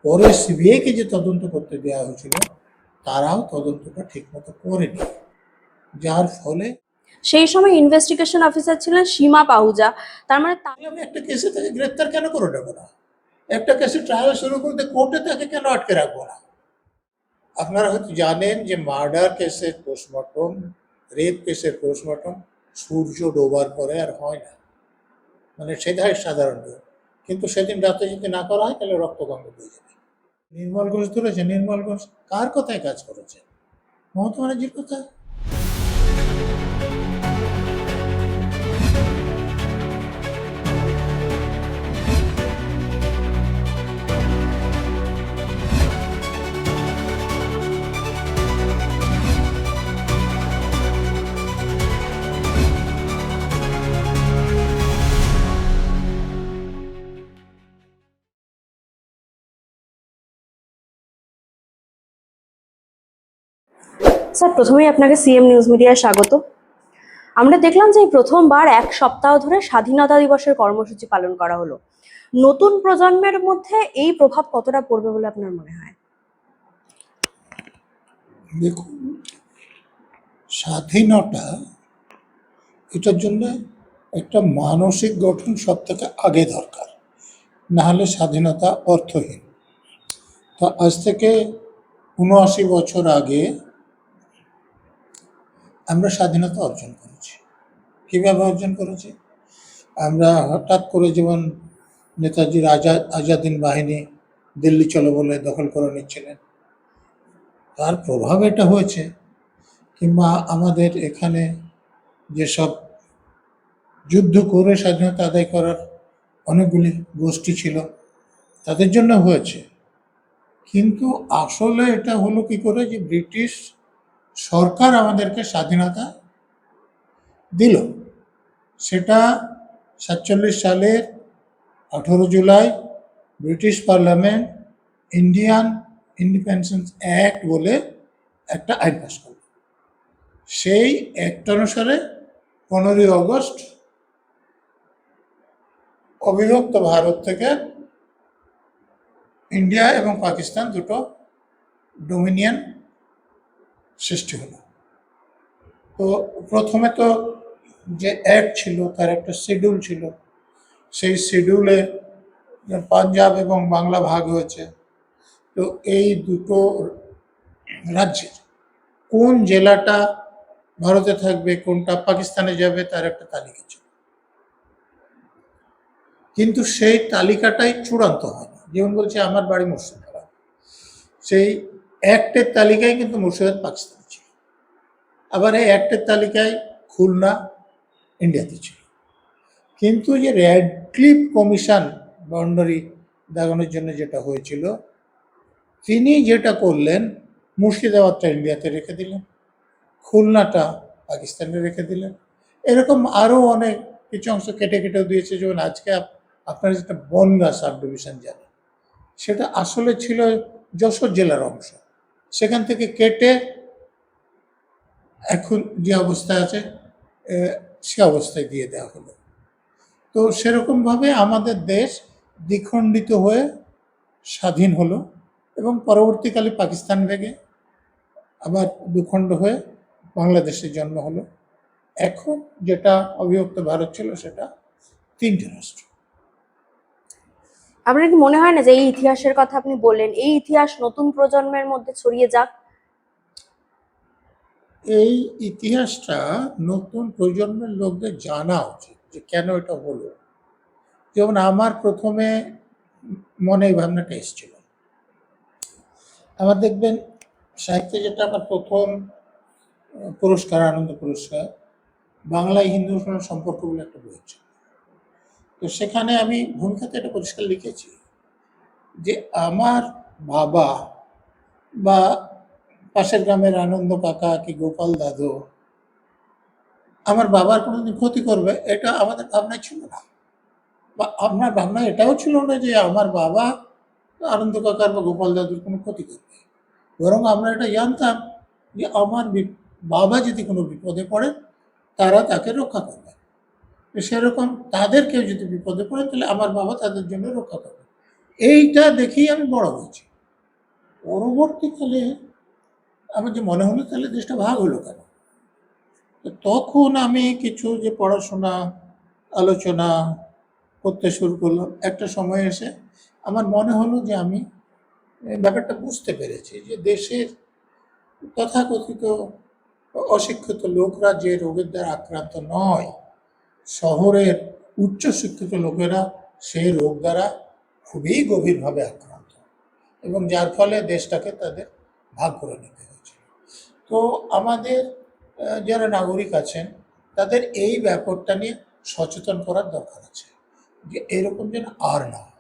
পরে সিবিআইকে যে তদন্ত করতে দেওয়া হয়েছিল তারাও তদন্তটা ঠিকমতো করেনি, যার ফলে সেই সময় ইনভেস্টিগেশন অফিসার ছিলেন সীমা পাহুজা। তার মানে আমি একটা কেসে তাকে গ্রেপ্তার কেন করে নেবো না? একটা কেসে ট্রায়াল শুরু করতে কোর্টে তাকে কেন আটকে রাখবো না? আপনারা হয়তো জানেন যে মার্ডার কেসের পোস্টমর্টম, রেপ কেসের পোস্টমর্টম সূর্য ডোবার পরে আর হয় না, মানে সেটাই সাধারণ নিয়ম। কিন্তু সেদিন রাতে যদি না করা হয় তাহলে রক্তগঙ্গ বয়ে যাবে। নির্মল ঘোষ ধরেছে, নির্মল ঘোষ কার কথায় কাজ করেছে? মমতা ব্যানার্জির কথা। স্যার, প্রথমেই আপনাকে সিএম নিউজ মিডিয়ায় স্বাগত। আমরা দেখলাম যে এই প্রথমবার এক সপ্তাহ ধরে স্বাধীনতা দিবসের কর্মসূচি পালন করা হলো। নতুন প্রজন্মের মধ্যে এই প্রভাব কতটা পড়বে বলে আপনার মনে হয়? দেখুন, স্বাধীনতা এটার জন্য একটা মানসিক গঠন সব থেকে আগে দরকার, না হলে স্বাধীনতা অর্থহীন। তা আজ থেকে ৭৯ বছর আগে আমরা স্বাধীনতা অর্জন করেছি। কীভাবে অর্জন করেছি? আমরা হঠাৎ করে, যেমন নেতাজির আজাদিন বাহিনী দিল্লি চলো বলে দখল করে নিচ্ছিলেন, তার প্রভাব এটা হয়েছে। কিংবা আমাদের এখানে যেসব যুদ্ধ করে স্বাধীনতা আদায় করার অনেকগুলি গোষ্ঠী ছিল, তাদের জন্য হয়েছে। কিন্তু আসলে এটা হলো কি করে, যে ব্রিটিশ সরকার আমাদেরকে স্বাধীনতা দিল। সেটা ৪৭ সালের ১৮ July British parliament Indian independence act বলে একটা আইন পাস করল। সেই অ্যাক্ট অনুসারে ১৫ই আগস্ট অবিভক্ত ভারত থেকে ইন্ডিয়া এবং পাকিস্তান দুটো ডোমিনিয়ন সৃষ্টি হলো। তো প্রথমে তো যে অ্যাক্ট ছিল তার একটা শিডিউল ছিল, সেই শিডিউলে পাঞ্জাব এবং বাংলা ভাগ হয়েছে। তো এই দুটো রাজ্যের কোন জেলাটা ভারতে থাকবে, কোনটা পাকিস্তানে যাবে, তার একটা তালিকা ছিল। কিন্তু সেই তালিকাটাই চূড়ান্ত হয়নি। যেমন বলছে আমার বাড়ি মুর্শিদাবাদ, সেই অ্যাক্টের তালিকায় কিন্তু মুর্শিদাবাদ পাকিস্তানে ছিল। আবার এই অ্যাক্টের তালিকায় খুলনা ইন্ডিয়াতে ছিল। কিন্তু যে র্যাডক্লিফ কমিশন বাউন্ডারি দাগানোর জন্য যেটা হয়েছিল, তিনি যেটা করলেন, মুর্শিদাবাদটা ইন্ডিয়াতে রেখে দিলেন, খুলনাটা পাকিস্তানে রেখে দিলেন। এরকম আরও অনেক কিছু অংশ কেটে কেটেও দিয়েছে। যেমন আজকে আপনারা যেটা বনগাঁ সাব ডিভিশন জানেন, সেটা আসলে ছিল যশোর জেলার অংশ। সেখান থেকে কেটে এখন যে অবস্থায় আছে সে অবস্থায় দিয়ে দেওয়া হলো। তো সেরকমভাবে আমাদের দেশ দ্বিখণ্ডিত হয়ে স্বাধীন হলো এবং পরবর্তীকালে পাকিস্তান ভেঙে আবার দুখণ্ড হয়ে বাংলাদেশের জন্ম হলো। এখন যেটা অবিভক্ত ভারত ছিল সেটা ৩টে রাষ্ট্র। আপনার কি মনে হয় না যে এই ইতিহাসের কথা আপনি বললেন, এই ইতিহাস নতুন প্রজন্মের মধ্যে ছড়িয়ে যাক? এই ইতিহাসটা নতুন প্রজন্মের লোকদের জানা উচিত যে কেন এটা হলো। যেমন আমার প্রথমে মনে এই ভাবনাটা এসেছিল, আমার দেখবেন সাহিত্যে যেটা আমার প্রথম পুরস্কার, আনন্দ পুরস্কার, বাংলায় হিন্দু মুসলমান সম্পর্ক বলে একটা বই ছিল। তো সেখানে আমি ভূমিকাতে এটা পরিষ্কার লিখেছি যে আমার বাবা বা পাশের গ্রামের আনন্দ কাকা কি গোপাল দাদু আমার বাবার কোনোদিন ক্ষতি করবে, এটা আমাদের ভাবনায় ছিল না। বা আপনার ভাবনা এটাও ছিল না যে আমার বাবা আনন্দ কাকার বা গোপাল দাদুর কোনো ক্ষতি করবে। বরং আমরা এটা জানতাম যে আমার বাবা যদি কোনো বিপদে পড়ে তারা তাকে রক্ষা করবে। সেরকম তাদের কেউ যদি বিপদে পড়ে তাহলে আমার বাবা তাদের জন্য রক্ষা করবে। এইটা দেখেই আমি বড় হয়েছি। পরবর্তীকালে আমার যে মনে হলো তাহলে দেশটা ভাগ হলো কেন। তো তখন আমি কিছু যে পড়াশোনা আলোচনা করতে শুরু করলাম, একটা সময় এসে আমার মনে হলো যে আমি এই ব্যাপারটা বুঝতে পেরেছি যে দেশের তথাকথিত অশিক্ষিত লোকরা যে রোগের দ্বারা আক্রান্ত নয়, শহরের উচ্চশিক্ষিত লোকেরা সেই রোগ দ্বারা খুবই গভীরভাবে আক্রান্ত, এবং যার ফলে দেশটাকে তাদের ভাগ করে নিতে হয়েছিল। তো আমাদের যারা নাগরিক আছেন তাদের এই ব্যাপারটা নিয়ে সচেতন করার দরকার আছে যে এরকম যেন আর না হয়।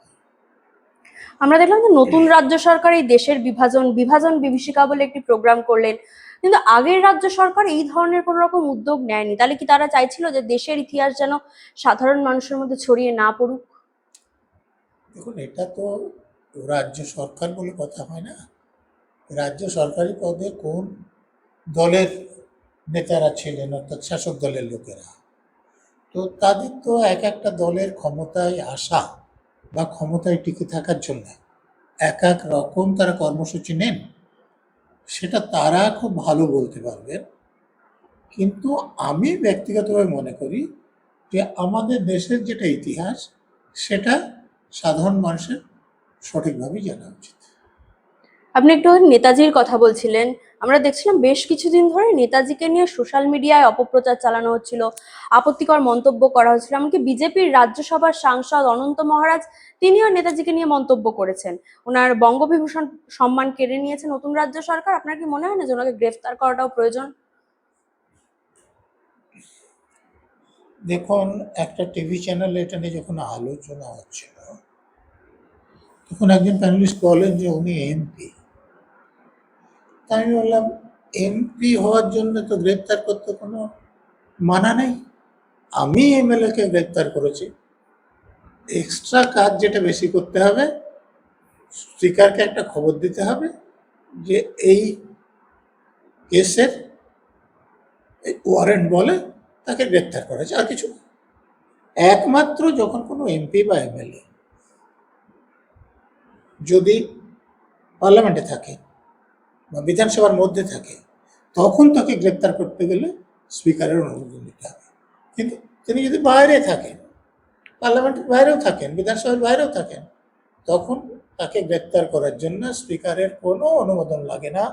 আমরা দেখলাম যে নতুন রাজ্য সরকার এই দেশের বিভাজন বিভাজন বিভীষিকা বলে একটি প্রোগ্রাম করলেন, কিন্তু আগের রাজ্য সরকার এই ধরনের কোন রকম উদ্যোগ নেয়নি। তাহলে কি তারা চাইছিল যে দেশের ইতিহাস যেন সাধারণ মানুষের মধ্যে ছড়িয়ে না পড়ুক? দেখুন, এটা তো রাজ্য সরকার বলে কথা হয় না। রাজ্য সরকারি পদে কোন দলের নেতারা ছিলেন, অর্থাৎ শাসক দলের লোকেরা, তো তাদের তো এক একটা দলের ক্ষমতায় আসা বা ক্ষমতায় টিকে থাকার জন্য এক এক রকম তারা কর্মসূচি নেন, সেটা তারা খুব ভালো বলতে পারবেন। কিন্তু আমি ব্যক্তিগতভাবে মনে করি যে আমাদের দেশের যেটা ইতিহাস, সেটা সাধারণ মানুষের সঠিকভাবেই জানা উচিত। আপনি একটু নেতাজির কথা বলছিলেন। আমরা দেখছিলাম বেশ কিছুদিন ধরে নেতাজিকে নিয়ে সোশ্যাল মিডিয়ায় অপপ্রচার চালানো হচ্ছিল, আপত্তিকর মন্তব্য করা হচ্ছিল। এমনকি বিজেপির রাজ্যসভার সাংসদ অনন্ত মহারাজ তিনিও নেতাজিকে নিয়ে মন্তব্য করেছেন। ওনার বঙ্গবিভূষণ সম্মান কেড়ে নিয়েছে নতুন রাজ্য সরকার। আপনার কি মনে হয় না যে ওনাকে গ্রেফতার করাটাও প্রয়োজন? দেখুন, একটা টিভি চ্যানেলে এটা নিয়ে যখন আলোচনা হচ্ছিল, তখন একজন প্যানেলিস্ট বলেন যে উনি এমপি। তাই আমি বললাম, এমপি হওয়ার জন্য তো গ্রেপ্তার করতে কোনো মানা নেই। আমি এমএলএ কে গ্রেপ্তার করেছি, এক্সট্রা কাজ যেটা বেশি করতে হবে, স্পিকারকে একটা খবর দিতে হবে যে এই কেসের ওয়ারেন্ট বলে তাকে গ্রেপ্তার করা হয়েছে, আর কিছু না। একমাত্র যখন কোনো এমপি বা এমএলএ যদি পার্লামেন্টে থাকে বা বিধানসভার মধ্যে থাকে, তখন তাকে গ্রেপ্তার করতে গেলে স্পিকারের অনুমোদন নিতে হবে। কিন্তু তিনি যদি বাইরে থাকেন, পার্লামেন্টের বাইরেও থাকেন, বিধানসভার বাইরেও থাকেন, তখন তাকে গ্রেপ্তার করার জন্য স্পিকারের কোনো অনুমোদন লাগে না।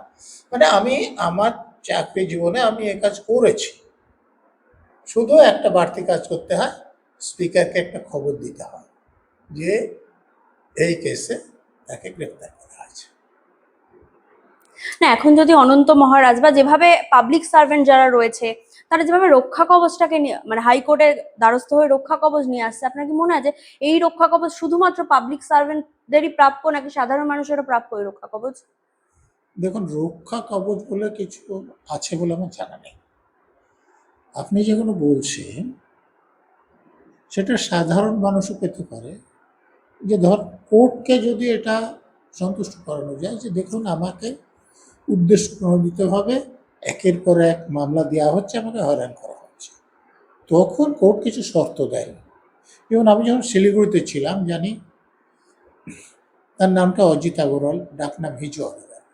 মানে আমি আমার চাকরি জীবনে আমি এ কাজ করেছি। শুধু একটা বাড়তি কাজ করতে হয়, স্পিকারকে একটা খবর দিতে হয় যে এই কেসে তাকে গ্রেপ্তার করা হয়েছে। না, এখন যদি অনন্ত মহারাজ বা যেভাবে পাবলিক সার্ভেন্ট যারা রয়েছে তারা যেভাবে রক্ষা কবচটাকে নিয়ে মানে হাইকোর্টের দ্বারস্থ হয়ে রক্ষা কবচ নিয়ে আসছে, আপনার কি মনে হয় যে এই রক্ষা কবচ শুধুমাত্র পাবলিক সার্ভেন্টদেরই প্রাপ্য, নাকি সাধারণ মানুষেরও প্রাপ্য এই রক্ষা কবচ? দেখুন, রক্ষা কবচ বলে কিছু আছে বলে আমার জানা নেই। আপনি যেগুলো বলছেন সেটা সাধারণ মানুষও পেতে পারে। যে ধর, কোর্টকে যদি এটা সন্তুষ্ট করানো যায় যে দেখুন আমাকে উদ্দেশ্য প্রণোদিতভাবে একের পর এক মামলা দেওয়া হচ্ছে, আমাকে হয়রান করা হচ্ছে, তখন কোর্ট কিছু শর্ত দেয়। যেমন আমি যখন শিলিগুড়িতে ছিলাম, জানি তার নামটা অজিত আগরওয়াল, ডাকনাম হিজু আগরওয়াল,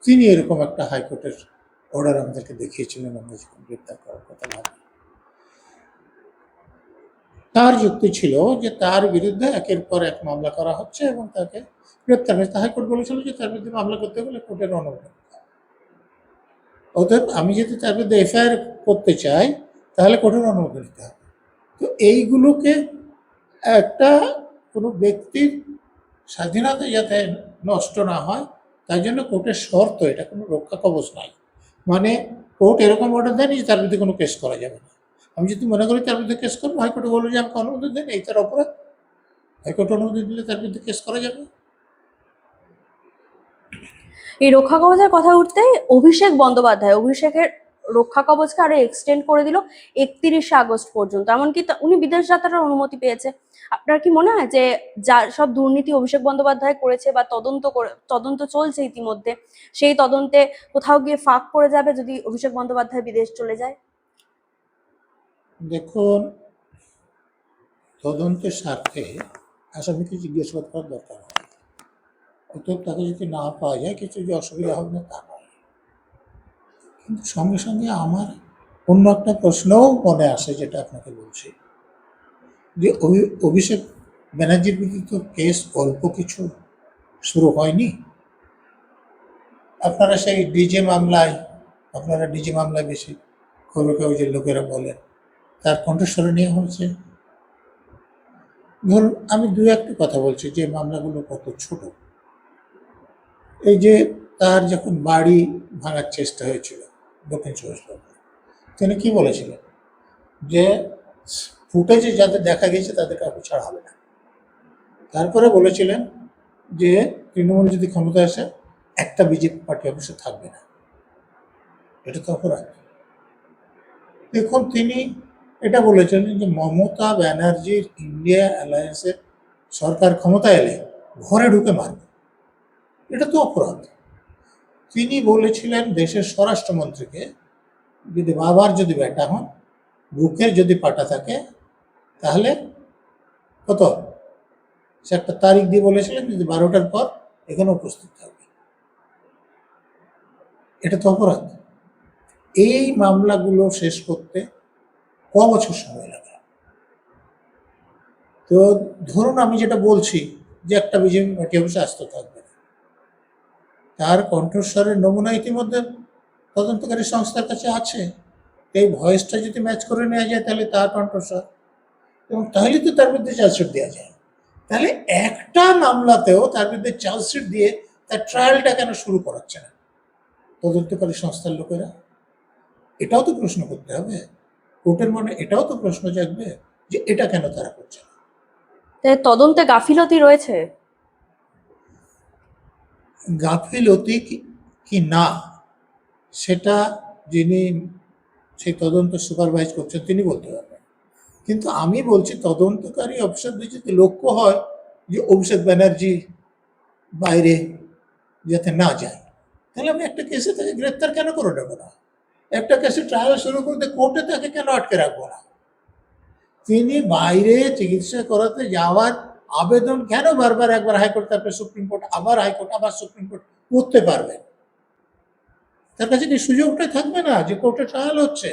তিনি এরকম একটা হাইকোর্টের অর্ডার আমাদেরকে দেখিয়েছিলেন আমরা যখন গ্রেপ্তার করার কথা ভাবি। তার যুক্তি ছিল যে তার বিরুদ্ধে একের পর এক মামলা করা হচ্ছে এবং তাকে গ্রেপ্তার হয়েছে। হাইকোর্ট বলেছিল যে তার বিরুদ্ধে মামলা করতে গেলে কোর্টের অনুমোদন। অতএব আমি যদি তার বিরুদ্ধে এফআইআর করতে চাই, তাহলে কোর্টের অনুমোদন নিতে হবে। তো এইগুলোকে একটা কোনো ব্যক্তির স্বাধীনতা যাতে নষ্ট না হয়, তাই জন্য কোর্টের শর্ত, এটা কোনো রক্ষা কবচ নয়। মানে কোর্ট এরকম অর্ডার দেয়নি যে তার বিরুদ্ধে কোনো কেস করা যাবে না। আমি যদি মনে করি তার বিরুদ্ধে কেস করবো, হাইকোর্টে বলবো যে আমাকে অনুমোদন দেন, এই তার অপরাধ, হাইকোর্ট অনুমোদন দিলে তার বিরুদ্ধে কেস করা যাবে। এই রক্ষা কবচের কথা উঠতেই অভিষেকের রক্ষা কবচকে আরো এক্সটেন্ড করে দিল 31শে আগস্ট পর্যন্ত। এমনকি উনি বিদেশ যাত্রার অনুমতি পেয়েছে। আপনার কি মনে হয় যে যা সব দুর্নীতি অভিষেক বন্দ্যোপাধ্যায় করেছে বা তদন্ত চলছে ইতিমধ্যে, সেই তদন্তে কোথাও গিয়ে ফাঁক পড়ে যাবে যদি অভিষেক বন্দ্যোপাধ্যায় বিদেশ চলে যায়? দেখুন, তদন্তের স্বার্থে আসামিকে জিজ্ঞাসাবাদ করার দরকার হয়। অতএব তাকে যদি না পাওয়া যায় কিছু যে অসুবিধা হবে না তা নয়। কিন্তু সঙ্গে সঙ্গে আমার অন্য একটা প্রশ্নও মনে আসে, যেটা আপনাকে বলছি, যে অভিষেক ব্যানার্জির বিরুদ্ধে তো কেস অল্প কিছু শুরু হয়নি। আপনারা ডিজে মামলায় বেশি খবর কাগজের লোকেরা বলেন তার কণ্ঠস্বর নেওয়া হয়েছে। ধরুন আমি দু একটা কথা বলছি যে মামলাগুলো কত ছোট। এই যে তার যখন বাড়ি ভাঙার চেষ্টা হয়েছিল দক্ষিণ চব্বিশ পরগনায়, তিনি কি বলেছিলেন যে ফুটেজে যাদের দেখা গেছে তাদের কাউকে ছাড়া হবে না। তারপরে বলেছিলেন যে তৃণমূল যদি ক্ষমতায় আসে একটা বিজেপি পার্টি অফিসে থাকবে না। এটা তো অপরাধ। দেখুন তিনি এটা বলেছিলেন যে মমতা ব্যানার্জির ইন্ডিয়া অ্যালায়েন্সের সরকার ক্ষমতায় এলে ঘরে ঢুকে মারবে। এটা তো অপরাধ। তিনি বলেছিলেন দেশের স্বরাষ্ট্রমন্ত্রীকে যদি বাবার যদি বেটা হন, বুকের যদি পাটা থাকে, তাহলে কত সে একটা তারিখ দিয়ে বলেছিলেন যদি 12টার পর এখানে উপস্থিত থাকবে। এটা তো অপরাধ। এই মামলাগুলো শেষ করতে ক বছর সময় লাগে? তো ধরুন আমি যেটা বলছি যে একটা বিজেপি পার্টি অফিসে আসতে থাকবে না, তার কণ্ঠস্বরের নমুনা ইতিমধ্যে তদন্তকারী সংস্থার কাছে আছে। এই ভয়েসটা যদি ম্যাচ করে নেওয়া যায় তাহলে তার কণ্ঠস্বর, এবং তাহলে তো তার বিরুদ্ধে চার্জশিট দেওয়া যায়। তাহলে একটা মামলাতেও তার বিরুদ্ধে চার্জশিট দিয়ে তার ট্রায়ালটা কেন শুরু করাচ্ছে না তদন্তকারী সংস্থার লোকেরা? এটাও তো প্রশ্ন করতে হবে। কোর্টের মনে এটাও তো প্রশ্ন জাগবে যে এটা কেন তারা করছে না। তাই তদন্তে গাফিলতি রয়েছে। গাফিলতি কি না সেটা যিনি সেই তদন্ত সুপারভাইজ করছেন তিনি বলতে পারবেন। কিন্তু আমি বলছি তদন্তকারী অফিসারদের যদি লক্ষ্য হয় যে অভিষেক ব্যানার্জি বাইরে যাতে না যায়, তাহলে আমি একটা কেসে তাকে গ্রেপ্তার কেন করে নেবো না? একটা কেসে ট্রায়াল শুরু করতে কোর্টে তাকে কেন আটকে রাখবো না? তিনি বাইরে চিকিৎসা করাতে যাওয়ার আবেদন কেন বারবার, একবার হাইকোর্ট তারপরে সুপ্রিম কোর্ট আবার হাইকোর্ট আবার সুপ্রিম কোর্ট করতে পারবেন? তার কাছে কি সুযোগটা থাকবে না যে কোর্টে ট্রায়াল হচ্ছে?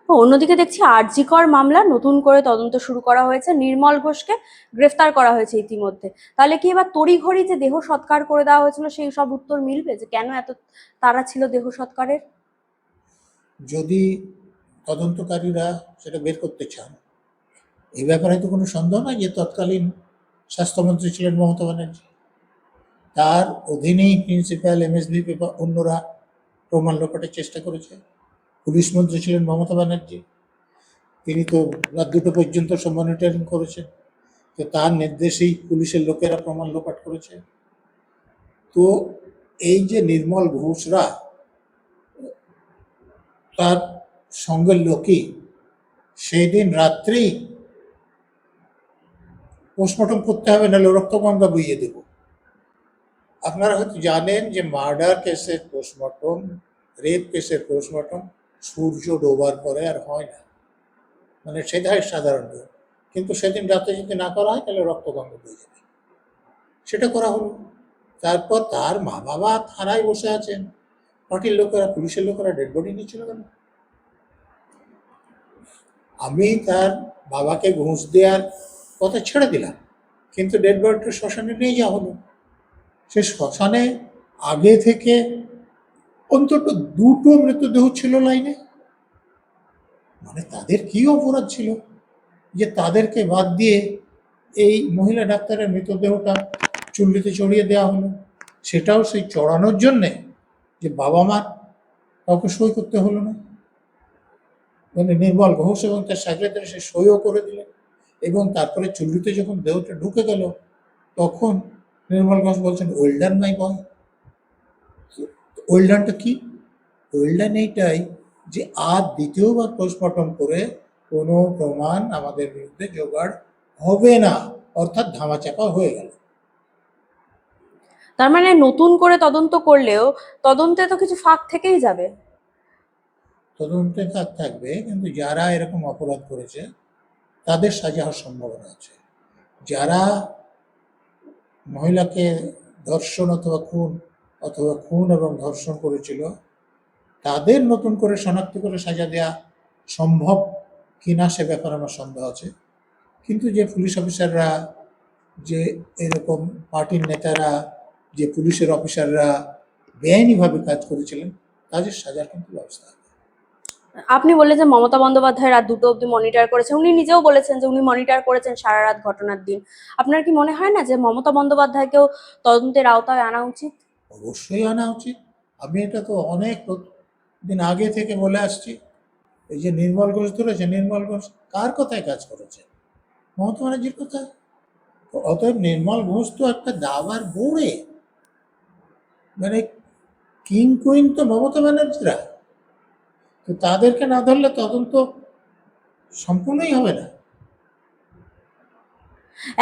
অন্যদিকে দেখছি আরজিকর মামলা নতুন করে তদন্ত শুরু করা হয়েছে, নির্মল ঘোষকে গ্রেফতার করা হয়েছে ইতিমধ্যে। তাহলে কি এবার তড়িঘড়ি যে দেহ সৎকার করে দেওয়া হয়েছিল সেই সব উত্তর মিলবে যে কেন এত তাড়া ছিল দেহ সৎকারের? যদি তদন্তকারীরা সেটা বের করতে চান, এই ব্যাপারে তো কোনো সন্দেহ নাই যে তৎকালীন স্বাস্থ্যমন্ত্রী ছিলেন মমতা ব্যানার্জি। তার অধীনেই প্রিন্সিপাল, এমএসভি বা অন্যরা প্রমাণ লোপাটের চেষ্টা করেছে। পুলিশ মন্ত্রী ছিলেন মমতা ব্যানার্জি, তিনি তো রাত 2টো পর্যন্ত সব মনিটরিং করেছেন। তো তার নির্দেশেই পুলিশের লোকেরা প্রমাণ লোপাট করেছে। তো এই যে নির্মল ঘোষরা তার সঙ্গের লোকই সেই দিন রাত্রেই পোস্টমর্টম করতে হবে, নাহলে রক্তগঙ্গা বইয়ে দেব। আপনারা হয়তো জানেন যে মার্ডার কেসের পোস্টমর্টম, রেপ কেসের পোস্টমর্টম সূর্য ডোবার পরে আর হয় না, মানে সেটাই সাধারণ নিয়ম। কিন্তু সেদিন রাতে যদি না করা হয় তাহলে রক্তগঙ্গা বয়ে যাবে। সেটা করা হলো। তারপর তার মা বাবা থানায় বসে আছেন, পার্টির লোকেরা, পুলিশের লোকেরা ডেড বডি নিয়ে চলে গেল। আমি তার বাবাকে ঘুষ দেওয়ার কথা ছেড়ে দিলাম, কিন্তু ডেড বডিটা শ্মশানে নিয়ে যাওয়া হলো। সে শ্মশানে আগে থেকে অন্তত 2টো মৃতদেহ ছিল লাইনে। মানে তাদের কি অপরাধ ছিল যে তাদেরকে বাদ দিয়ে এই মহিলা ডাক্তারের মৃতদেহটা চুল্লিতে চড়িয়ে দেওয়া হলো? সেটাও সেই চড়ানোর জন্যে যে বাবা মার কাউকে সই করতে হলো না। মানে নির্মল ঘোষ এবং তার সেক্রেটারি সে সইও করে দিলেন। এবং তারপরে চুল্লিতে যখন দেহটা ঢুকে গেল তখন নির্মল ঘোষ বলছেন ওয়েল ডান মাই বয়। ওয়েল ডানটা কি? ওয়েল ডান এইটাই যে আর দ্বিতীয়বার পোস্টমর্টম করে কোনো প্রমাণ আমাদের বিরুদ্ধে জোগাড় হবে না, অর্থাৎ ধামাচাপা হয়ে গেল। তার মানে নতুন করে তদন্ত করলেও তদন্তে তো কিছু ফাঁক থেকেই যাবে। তদন্তে কাজ থাকবে, কিন্তু যারা এরকম অপরাধ করেছে তাদের সাজা হওয়ার সম্ভাবনা আছে। যারা মহিলাকে ধর্ষণ অথবা খুন এবং ধর্ষণ করেছিল, তাদের নতুন করে শনাক্ত করে সাজা দেওয়া সম্ভব কিনা সে ব্যাপারে আমার সন্দেহ আছে। কিন্তু যে পুলিশ অফিসাররা, যে এরকম পার্টির নেতারা, যে পুলিশের অফিসাররা বেআইনিভাবে কাজ করেছিলেন, তাদের সাজার কিন্তু ব্যবস্থা হবে। আপনি বললেন যে মমতা বন্দ্যোপাধ্যায় রাত 2টো অবধি মনিটর করেছেন, উনি নিজেও বলেছেন যে উনি মনিটর করেছেন সারা রাত ঘটনার দিন। আপনার কি মনে হয় না যে মমতা বন্দ্যোপাধ্যায়কেও তদন্তের আওতায় আনা উচিত? অবশ্যই আনা উচিত। আমি এটা তো অনেক দিন আগে থেকে বলে আসছি। এই যে নির্মল ঘোষ ধরেছে, নির্মল ঘোষ কার কথায় কাজ করেছে? মমতা ব্যানার্জির কথায়। তো অতএব নির্মল ঘোষ তো একটা দাবার বোড়ে, মানে কিং কুইন তো মমতা ব্যানার্জিরা। তো তাদেরকে না ধরলে তদন্ত সম্পূর্ণই হবে না।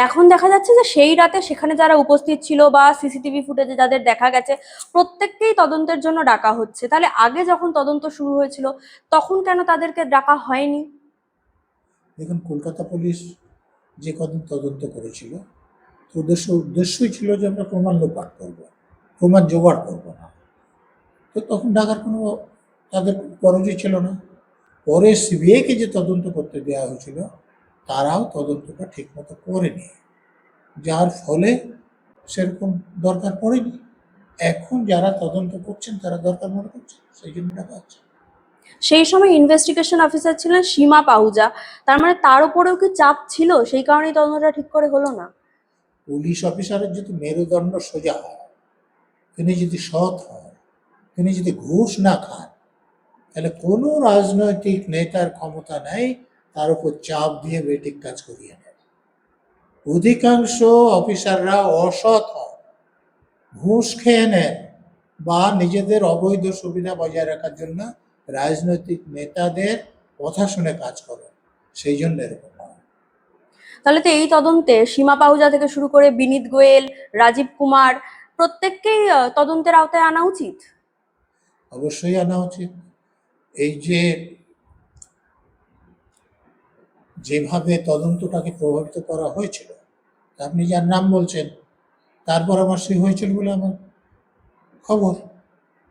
এখন দেখা যাচ্ছে যে সেই রাতে সেখানে যারা উপস্থিত ছিল বা সিসিটিভি ফুটেজে যাদের দেখা গেছে, প্রত্যেককেই তদন্তের জন্য ডাকা হচ্ছে। তাহলে আগে যখন তদন্ত শুরু হয়েছিল তখন কেন তাদেরকে ডাকা হয়নি? দেখুন, কলকাতা পুলিশ যে কদিন তদন্ত করেছিল, তো উদ্দেশ্যই ছিল যে আমরা প্রমাণ লোপাট করবো, প্রমাণ জোগাড় করবো না। তো তখন ডাকার কোনো তাদের খরচই ছিল না। পরে সিবিআইকে যে তদন্ত করতে দেওয়া হয়েছিল, তারাও তদন্তটা ঠিকমতো করেনি, যার ফলে সেরকম দরকার পড়েনি। এখন যারা তদন্ত করছেন তারা দরকার মনে করছেন, সেই জন্য ডাকা হচ্ছে। সেই সময় ইনভেস্টিগেশন অফিসার ছিলেন সীমা পাহুজা, তার মানে তার উপরেও কি চাপ ছিল? সেই কারণেই তদন্তটা ঠিক করে হলো না। পুলিশ অফিসারের যদি মেরুদণ্ড সোজা হয়, তিনি যদি সৎ হন, তিনি যদি ঘুষ না খান, তাহলে কোনো রাজনৈতিক নেতার ক্ষমতা নেই তার উপর চাপ দিয়ে বেঠিক কাজ করিয়ে নেন। অধিকাংশ অফিসাররা অসৎ হন, ঘুষ খেয়ে নেন, বা নিজেদের অবৈধ সুবিধা বজায় রাখার জন্য রাজনৈতিক নেতাদের কথা শুনে কাজ করেন। সেই জন্য এরকম হয়। তাহলে তো এই তদন্তে সীমা পাহুজা থেকে শুরু করে বিনীত গোয়েল, রাজীব কুমার, প্রত্যেককেই তদন্তের আওতায় আনা উচিত। অবশ্যই আনা উচিত। এই যে যেভাবে তদন্তটাকে প্রভাবিত করা হয়েছিল, আপনি যার নাম বলছেন তার পরামর্শে হয়েছিল বলে আমার খবর।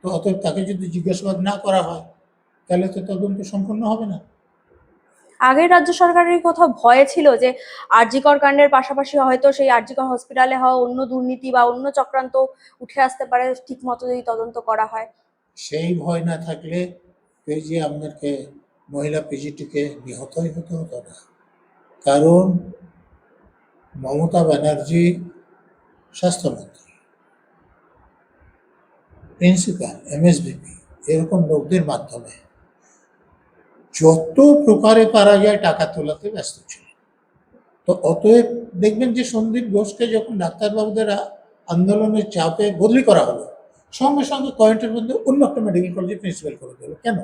তো অতএব তাকে যদি জিজ্ঞাসাবাদ না করা হয়, তাহলে তো তদন্ত সম্পূর্ণ হবে না। আগের রাজ্য সরকারের কোথাও ভয় ছিল যে আরজি কর কাণ্ডের পাশাপাশি হয়তো সেই আরজি কর হসপিটালে হওয়া অন্য দুর্নীতি বা অন্য চক্রান্ত উঠে আসতে পারে ঠিক মতো যদি তদন্ত করা হয়। সেই ভয় না থাকলে এই যে আমাদেরকে মহিলা পিজিটিকে নিহতই হতে হতো না। কারণ মমতা ব্যানার্জি স্বাস্থ্যমন্ত্রী, প্রিন্সিপাল, এমএসভিপি, এরকম লোকদের মাধ্যমে যত প্রকারে পারা যায় টাকা তোলাতে ব্যস্ত ছিল। তো অতএব দেখবেন যে সন্দীপ ঘোষকে যখন ডাক্তারবাবুদের আন্দোলনের চাপে বদলি করা হলো, সঙ্গে সঙ্গে কয়েকটার মধ্যে অন্য একটা মেডিকেল কলেজে প্রিন্সিপাল করে দিল। কেন?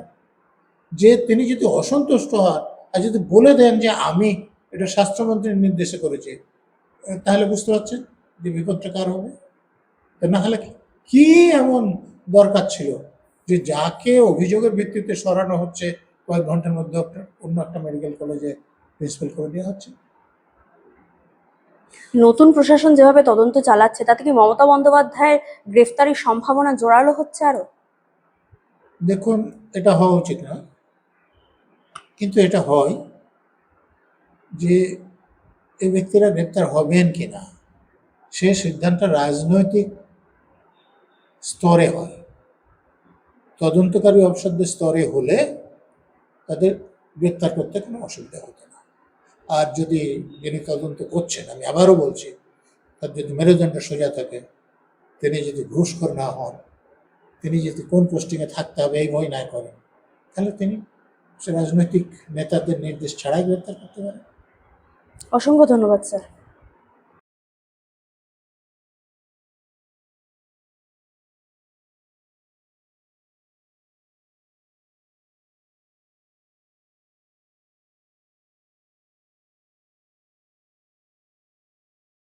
যে তিনি যদি অসন্তুষ্ট হন আর যদি বলে দেন যে আমি এটা স্বাস্থ্যমন্ত্রীর নির্দেশে করেছি, তাহলে বুঝতে পারছেন যে বিপদটা কার হবে। না হলে কি এমন দরকার ছিল যে যাকে অভিযোগের ভিত্তিতে সরানো হচ্ছে কয়েক ঘন্টার মধ্যে অন্য একটা মেডিকেল কলেজে প্রিন্সিপাল করে দেওয়া হচ্ছে। নতুন প্রশাসন যেভাবে তদন্ত চালাচ্ছে তাতে কি মমতা বন্দ্যোপাধ্যায়ের গ্রেফতারির সম্ভাবনা জোরালো হচ্ছে আরো? দেখুন, এটা হওয়া উচিত না, কিন্তু এটা হয় যে এই ব্যক্তিরা গ্রেপ্তার হবেন কিনা সে সিদ্ধান্ত রাজনৈতিক স্তরে হয়। তদন্তকারী অফিসারদের স্তরে হলে তাদের গ্রেপ্তার করতে কোনো অসুবিধা হতো না। আর যদি যিনি তদন্ত করছেন, আমি আবারও বলছি, তার যদি মেরুদণ্ড সোজা থাকে, তিনি যদি ঘুষখোর না হন, তিনি যদি কোন পোস্টিংয়ে থাকতে হবে এই ভয় না করেন, তাহলে তিনি সে রাজনৈতিক নেতাদের নির্দেশ ছাড়াই গ্রেপ্তার করতে পারেন। অসংখ্য ধন্যবাদ স্যার।